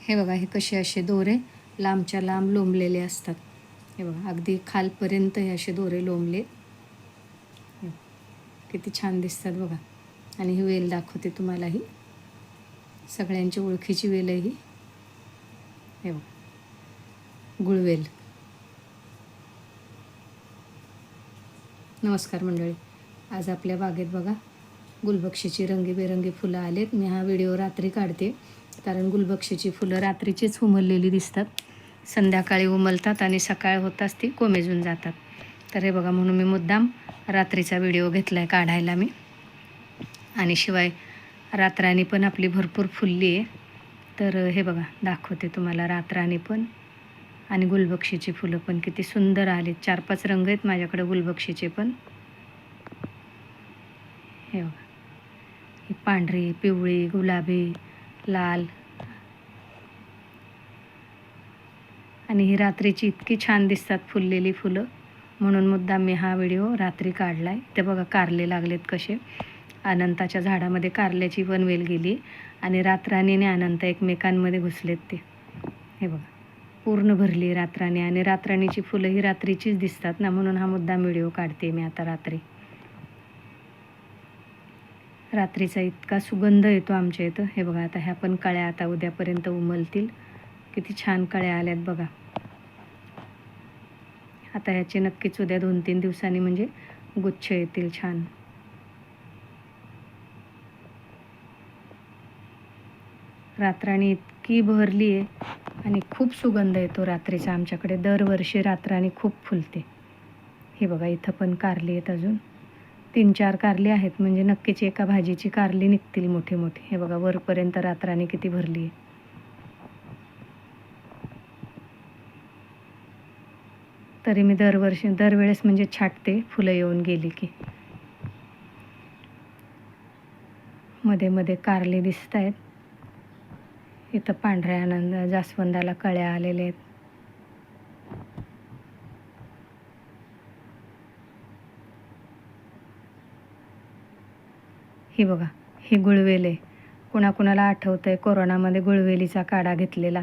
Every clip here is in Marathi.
हे बघा, हे कसे असे दोरे लांबच्या लांब लोंबलेले असतात. हे बघा, अगदी खालपर्यंत हे असे दोरे लोंबले. किती छान दिसतात बघा. आणि ही वेल दाखवते तुम्हाला. ही सगळ्यांची ओळखीची वेल आहे ही. हे बघा, गुळवेल. नमस्कार मंडळी. आज आपल्या बागेत बघा गुलबक्षीची रंगीबेरंगी फुलं आलेत. मी हा व्हिडिओ रात्री काढते कारण गुलबक्षीची फुलं रात्रीचीच उमललेली दिसतात. संध्याकाळी उमलतात आणि सकाळ होताच ती कोमेजून जातात. तर हे बघा, म्हणून मी मुद्दाम रात्रीचा व्हिडिओ घेतला आहे काढायला मी. आणि शिवाय रातराणी पण आपली भरपूर फुलली आहे. तर हे बघा, दाखवते तुम्हाला रातराणी पण आणि गुलबक्षीची फुलं पण किती सुंदर आली. 4-5 रंग आहेत माझ्याकडे गुलबक्षीचे पण. हे बघा, ही पांढरी, पिवळी, गुलाबी, लाल. आणि ही रात्रीची इतकी छान दिसतात फुललेली फुलं, म्हणून मुद्दाम मी हा व्हिडिओ रात्री काढला आहे. ते बघा कारले लागलेत कसे. अनंताच्या झाडामध्ये कारल्याची पण वेल गेली आणि रातराणी आणि अनंत एकमेकांमध्ये घुसलेत ते. हे बघा, पूर्ण भरली रातराणी. आणि रातराणीची फुलं ही रात्रीचीच दिसतात ना, म्हणून हा मुद्दाम व्हिडिओ काढते मी आता रात्री. रात्रीचा इतका सुगंध येतो आमच्या इथं. हे बघा, आता ह्या पण कळ्या आता उद्यापर्यंत उमलतील. किती छान कळ्या आल्यात बघा. आता ह्याचे नक्कीच उद्या 2-3 दिवसांनी म्हणजे गुच्छ येतील छान. रातराणी इतकी बहरली आहे आणि खूप सुगंध येतो रात्रीचा आमच्याकडे. दरवर्षी रातराणी खूप फुलते. हे बघा, इथं पण कारली आहेत अजून 3-4 कारली आहेत, म्हणजे नक्कीच एका भाजीची कारली निघतील मोठी मोठी. हे बघा, वरपर्यंत रातराणी किती भरली आहे. तरी मी दरवेळेस म्हणजे छाटते फुलं येऊन गेली की. मध्ये मध्ये कारले दिसत आहेत. इथं पांढऱ्या जास्वंदाला कळ्या आलेल्या आहेत. ही बघा, ही गुळवेल आहे. कुणाकुणाला आठवतं आहे कोरोनामध्ये गुळवेलीचा काढा घेतलेला.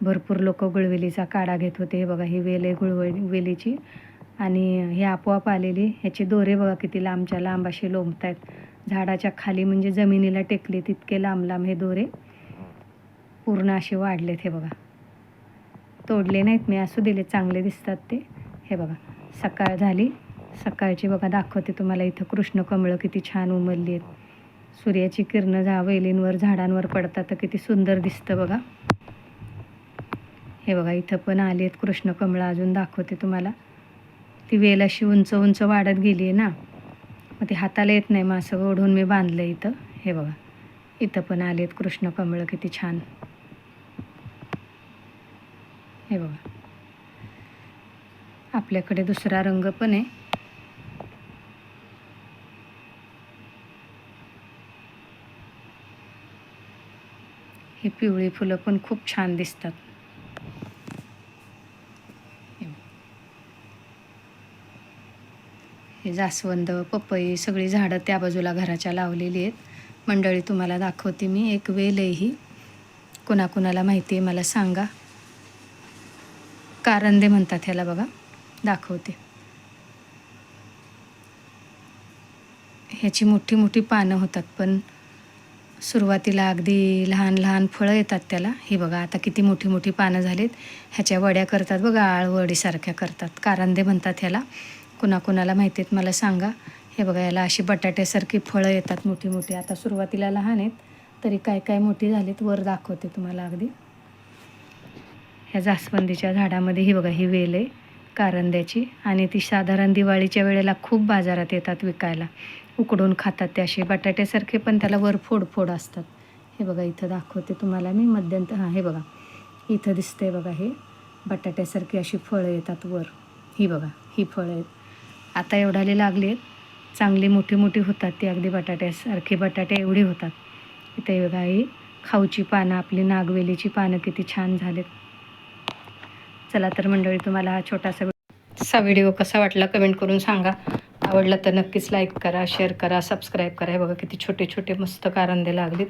भरपूर लोक गुळवेलीचा काढा घेत होते. हे बघा, ही वेल आहे वेलीची. आणि ही आपोआप आलेली. ह्याचे दोरे बघा किती लांबच्या लांब असे लोंबत आहेत. झाडाच्या खाली म्हणजे जमिनीला टेकले तितके लांब लांब हे दोरे पूर्ण असे वाढलेत. हे बघा, तोडले नाहीत मी, असू दिले, चांगले दिसतात ते. हे बघा, सकाळ झाली. सकाळची बघा दाखवते तुम्हाला. इथं कृष्णकमळं किती छान उमलली आहेत. सूर्याची किरणं वेलींवर झाडांवर पडतात तर किती सुंदर दिसतं बघा. हे बघा, इथं पण आली आहेत कृष्णकमळं. अजून दाखवते तुम्हाला. ती वेल अशी उंच उंच वाढत गेली आहे ना, मग ती हाताला येत नाही, मग असं ओढून मी बांधलं इथं. हे बघा, इथं पण आली आहेत कृष्णकमळं किती छान. हे बघा, आपल्याकडे दुसरा रंग पण आहे. ही पिवळी फुलं पण खूप छान दिसतात. हे जास्वंद, पपई सगळी झाडं त्या बाजूला घराच्या लावलेली आहेत. मंडळी तुम्हाला दाखवते मी. एक वेल आहे ही. कुणाकुणाला माहिती आहे मला सांगा. कारंदे म्हणतात ह्याला बघा, दाखवते. ह्याची मोठी मोठी पानं होतात, पण सुरुवातीला अगदी लहान लहान फळं येतात त्याला. हे बघा, आता किती मोठी मोठी पानं झालीत. ह्याच्या वड्या करतात बघा, आळवडीसारख्या करतात. कारंदे म्हणतात ह्याला. कुणाकुणाला माहिती आहेत मला सांगा. हे बघा, याला अशी बटाट्यासारखी फळं येतात मोठी मोठी. आता सुरुवातीला लहान आहेत, तरी काय काय मोठी झालीत. वर दाखवते तुम्हाला अगदी. ह्या जास्वंदीच्या झाडामध्ये ही बघा, ही वेल आहे कारंद्याची. आणि ती साधारण दिवाळीच्या वेळेला खूप बाजारात येतात विकायला. उकडून खातात ते असे बटाट्यासारखे, पण त्याला वर फोड फोड असतात. हे बघा, इथं दाखवते तुम्हाला मी मध्यंतर. हां, हे बघा, इथं दिसतंय बघा, हे बटाट्यासारखी अशी फळं येतात वर. ही बघा, ही फळं आहेत. आता एवढाले लागले आहेत, चांगली मोठी मोठी होतात ती, अगदी बटाट्यासारखी, बटाटे एवढी होतात. इथे बघा, ही खाऊची पानं, आपली नागवेलीची पानं किती छान झालेत. चला तर मंडळी, तुम्हाला हा छोटासा व्हिडिओ कसा वाटला कमेंट करून सांगा. आवडला तर नक्कीच लाईक करा, शेअर करा, सबस्क्राईब करा. हे बघा किती छोटे छोटे मस्त कारंदे लागलेत.